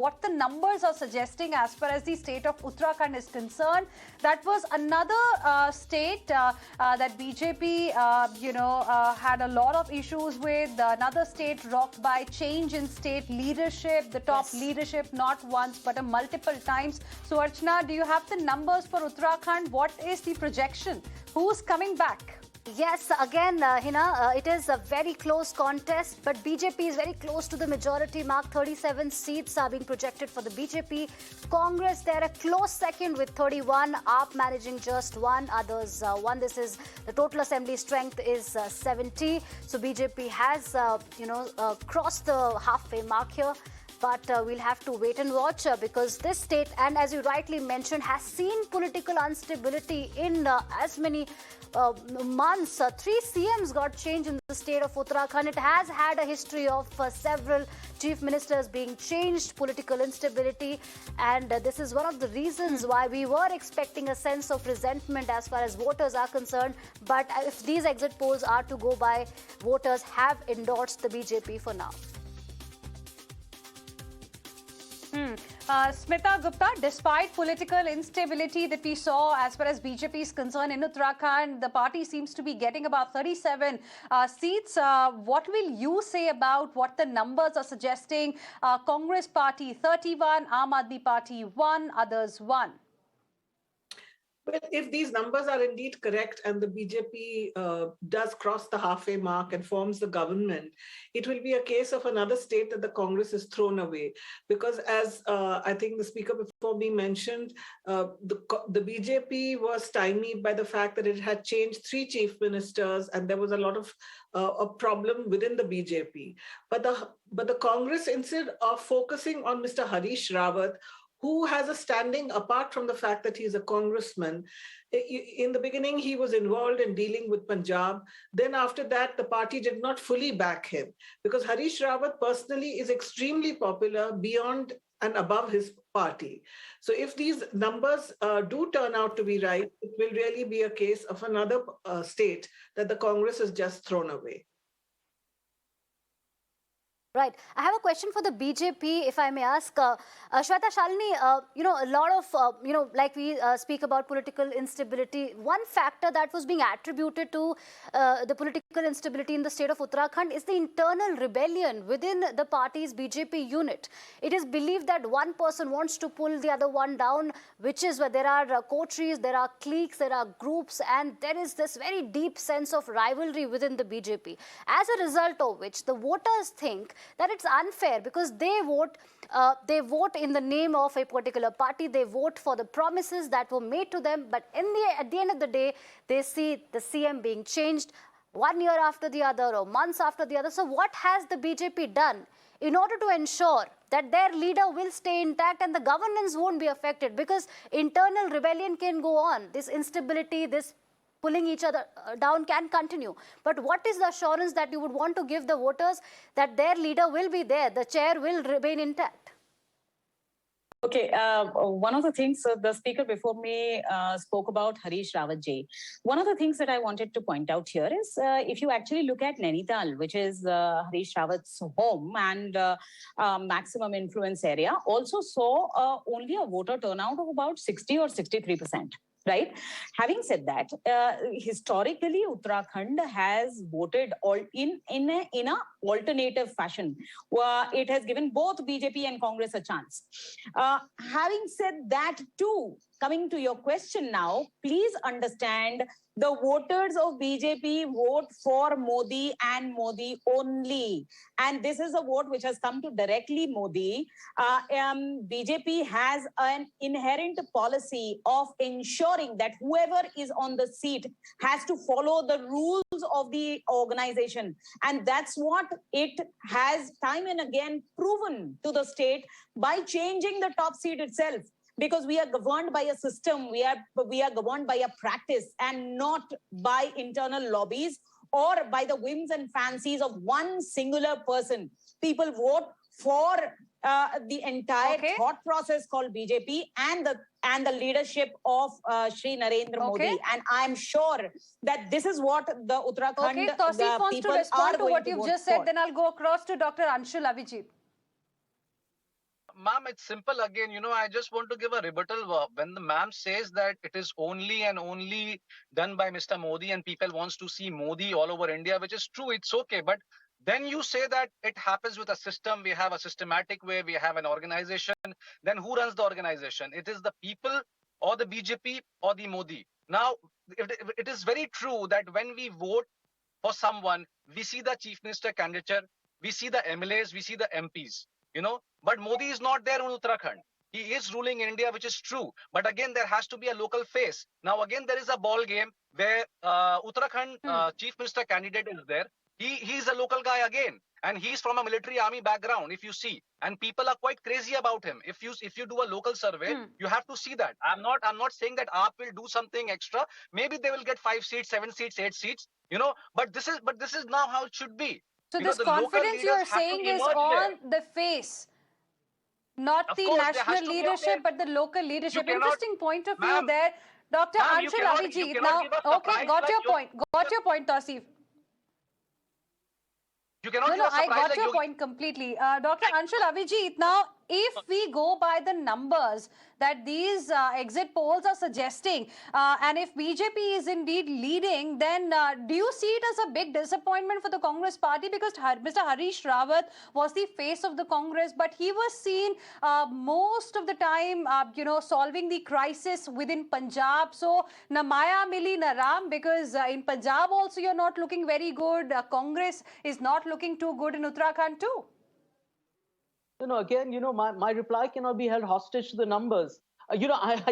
what the numbers are suggesting as far as the state of Uttarakhand is concerned. That was another state that BJP, had a lot of issues with. Another state rocked by change in state leadership, the top leadership, not once but a multiple times. So, Archana, do you have the numbers for Uttarakhand? What is the projection? Who's coming back? Yes, again, Hina, it is a very close contest, but BJP is very close to the majority mark. 37 seats are being projected for the BJP. Congress, they're a close second with 31, AAP managing just one, others one. This is the total assembly strength is 70. So BJP has, crossed the halfway mark here. But we'll have to wait and watch because this state, and as you rightly mentioned, has seen political instability in as many months. 3 CMs got changed in the state of Uttarakhand. It has had a history of several chief ministers being changed, political instability, and this is one of the reasons why we were expecting a sense of resentment as far as voters are concerned. But if these exit polls are to go by, voters have endorsed the BJP for now. Smita Gupta, despite political instability that we saw as far as BJP is concerned in Uttarakhand, the party seems to be getting about 37 seats. What will you say about what the numbers are suggesting? Congress party 31, Aam Aadmi party 1, others 1. Well, if these numbers are indeed correct and the BJP does cross the halfway mark and forms the government, it will be a case of another state that the Congress is thrown away. Because as I think the speaker before me mentioned, the BJP was stymied by the fact that it had changed 3 chief ministers and there was a lot of a problem within the BJP. But the Congress, instead of focusing on Mr. Harish Rawat, who has a standing apart from the fact that he's a congressman. In the beginning, he was involved in dealing with Punjab. Then after that, the party did not fully back him because Harish Rawat personally is extremely popular beyond and above his party. So if these numbers do turn out to be right, it will really be a case of another state that the Congress has just thrown away. Right. I have a question for the BJP, if I may ask. Shweta Shalini, a lot of, like we speak about political instability, one factor that was being attributed to the political instability in the state of Uttarakhand is the internal rebellion within the party's BJP unit. It is believed that one person wants to pull the other one down, which is where there are coteries, there are cliques, there are groups, and there is this very deep sense of rivalry within the BJP. As a result of which, the voters think that it's unfair because they vote in the name of a particular party. They vote for the promises that were made to them. But at the end of the day, they see the CM being changed 1 year after the other or months after the other. So what has the BJP done in order to ensure that their leader will stay intact and the governance won't be affected? Because internal rebellion can go on. This instability, this pulling each other down can continue. But what is the assurance that you would want to give the voters that their leader will be there, the chair will remain intact? Okay, one of the things the speaker before me spoke about Harish Rawat ji. One of the things that I wanted to point out here is if you actually look at Nainital, which is Harish Rawat's home and maximum influence area, also saw only a voter turnout of about 60 or 63%. Right. Having said that, historically, Uttarakhand has voted in a alternative fashion. It has given both BJP and Congress a chance. Having said that, too, coming to your question now, please understand the voters of BJP vote for Modi and Modi only. And this is a vote which has come to directly Modi. BJP has an inherent policy of ensuring that whoever is on the seat has to follow the rules of the organization. And that's what it has time and again proven to the state by changing the top seat itself. Because we are governed by a system, we are governed by a practice and not by internal lobbies or by the whims and fancies of one singular person. People vote for the entire thought process called BJP and the leadership of Shri Narendra Modi. And I'm sure that this is what the Uttarakhand Tausif wants to respond to what you've just said. For. Then I'll go across to Dr. Anshul Avijit. ma'am, it's simple again. I just want to give a rebuttal. When the ma'am says that it is only and only done by Mr. Modi and people wants to see Modi all over India, which is true, it's okay. But then you say that it happens with a system. We have a systematic way. We have an organization. Then who runs the organization? It is the people or the BJP or the Modi. Now, it is very true that when we vote for someone, we see the chief minister candidature, we see the MLAs, we see the MPs, but Modi is not there in Uttarakhand. He is ruling India, which is true. But again, there has to be a local face. Now, again, there is a ball game where Uttarakhand chief minister candidate is there. He's a local guy again. And he's from a military army background, if you see. And people are quite crazy about him. If you do a local survey, you have to see that. I'm not saying that AAP will do something extra. Maybe they will get 5 seats, 7 seats, 8 seats, but this is now how it should be. So this confidence you're saying is on the face, not the national leadership, but the local leadership. Interesting point of view there. Dr. Anshul Avijit. Now, okay, got your point. Got your point, Tausif. I got your point completely. Dr. Anshul Avijit, now, if we go by the numbers that these exit polls are suggesting, and if BJP is indeed leading, then do you see it as a big disappointment for the Congress party? Because Mr. Harish Rawat was the face of the Congress, but he was seen most of the time, solving the crisis within Punjab. So, na Maya Mili na Ram, because in Punjab also you're not looking very good. Congress is not looking too good in Uttarakhand too. Again, my reply cannot be held hostage to the numbers. I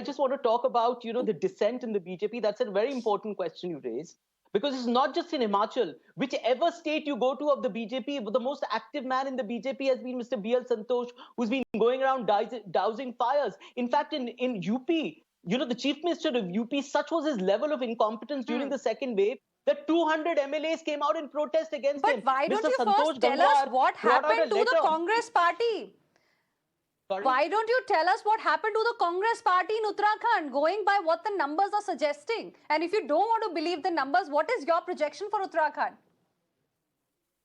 just want to talk about, the dissent in the BJP. That's a very important question you raised. Because it's not just in Himachal. Whichever state you go to of the BJP, the most active man in the BJP has been Mr. B.L. Santosh, who's been going around dousing fires. In fact, in UP, the chief minister of UP, such was his level of incompetence during the second wave, that 200 MLAs came out in protest against him. But why don't you first tell us what happened to the Congress party? Sorry? Why don't you tell us what happened to the Congress party in Uttarakhand, going by what the numbers are suggesting? And if you don't want to believe the numbers, what is your projection for Uttarakhand?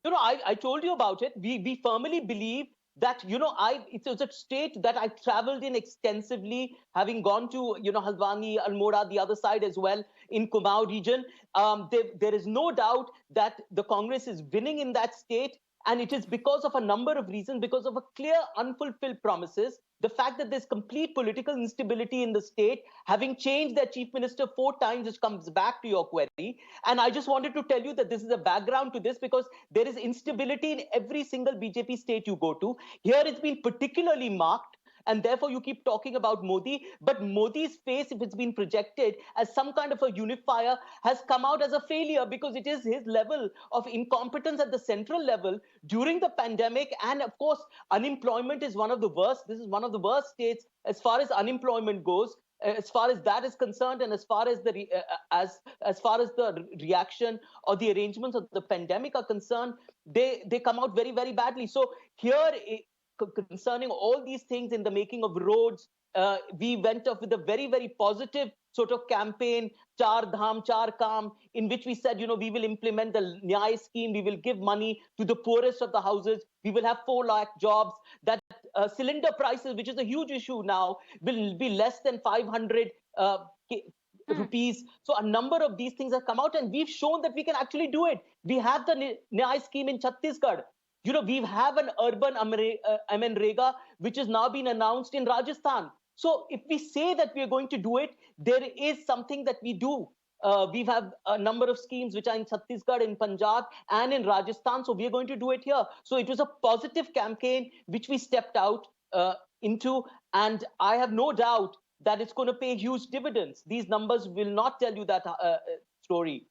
I told you about it. We firmly believe that, it's a state that I traveled in extensively, having gone to, Haldwani, Almora, the other side as well, in Kumaon region. There is no doubt that the Congress is winning in that state. And it is because of a number of reasons, because of a clear unfulfilled promises, the fact that there's complete political instability in the state, having changed their chief minister 4 times, which comes back to your query. And I just wanted to tell you that this is a background to this, because there is instability in every single BJP state you go to. Here it's been particularly marked. And therefore, you keep talking about Modi. But Modi's face, if it's been projected as some kind of a unifier, has come out as a failure, because it is his level of incompetence at the central level during the pandemic. And of course, unemployment is one of the worst. This is one of the worst states as far as unemployment goes. As far as that is concerned, and as far as the as far as the reaction or the arrangements of the pandemic are concerned, they come out very, very badly. So here, concerning all these things in the making of roads, we went off with a very, very positive sort of campaign, Char Dham, Char Kam, in which we said, we will implement the Nyay scheme, we will give money to the poorest of the houses, we will have 4 lakh jobs, that cylinder prices, which is a huge issue now, will be less than 500 rupees. So a number of these things have come out, and we've shown that we can actually do it. We have the Nyay scheme in Chhattisgarh. We have an urban MNREGA, which has now been announced in Rajasthan. So if we say that we are going to do it, there is something that we do. We have a number of schemes which are in Chhattisgarh, in Punjab, and in Rajasthan. So we are going to do it here. So it was a positive campaign which we stepped out into. And I have no doubt that it's going to pay huge dividends. These numbers will not tell you that story.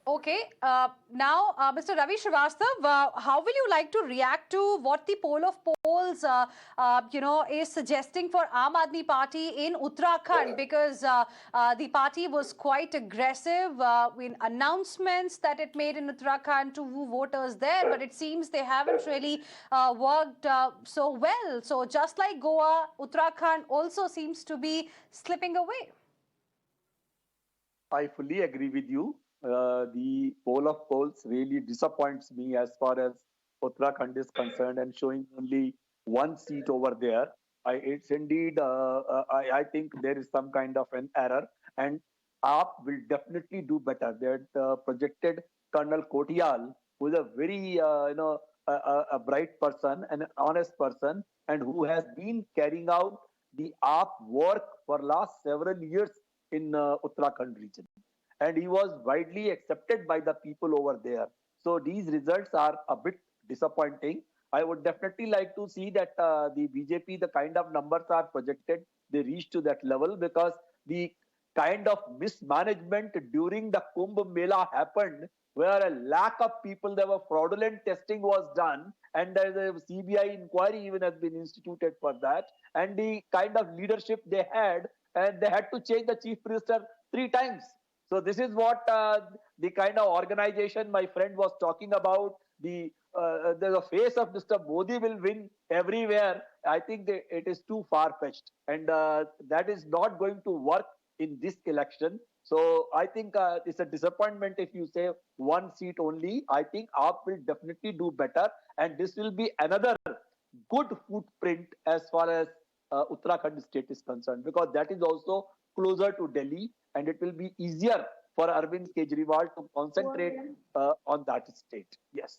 Okay. Now, Mr. Ravi Srivastava, how will you like to react to what the poll of polls, is suggesting for Aam Aadmi Party in Uttarakhand? Because the party was quite aggressive in announcements that it made in Uttarakhand to woo voters there, but it seems they haven't really worked so well. So just like Goa, Uttarakhand also seems to be slipping away. I fully agree with you. the poll of polls really disappoints me as far as Uttarakhand is concerned, and showing only one seat over there. It's indeed, I think there is some kind of an error, and AAP will definitely do better. That projected Colonel Kotiyal, who is a very, a bright person, an honest person, and who has been carrying out the AAP work for last several years in Uttarakhand region, and he was widely accepted by the people over there. So these results are a bit disappointing. I would definitely like to see that the BJP, the kind of numbers are projected, they reach to that level, because the kind of mismanagement during the Kumbh Mela happened, where a lack of people, there were fraudulent testing was done, and there is a CBI inquiry even has been instituted for that, and the kind of leadership they had, and they had to change the chief minister 3 times. So this is what the kind of organization my friend was talking about. The face of Mr. Modi will win everywhere. I think it is too far fetched, and that is not going to work in this election. So I think it's a disappointment if you say one seat only. I think AAP will definitely do better, and this will be another good footprint as far as Uttarakhand state is concerned, because that is also closer to Delhi, and it will be easier for Arvind Kejriwal to concentrate on that state. Yes.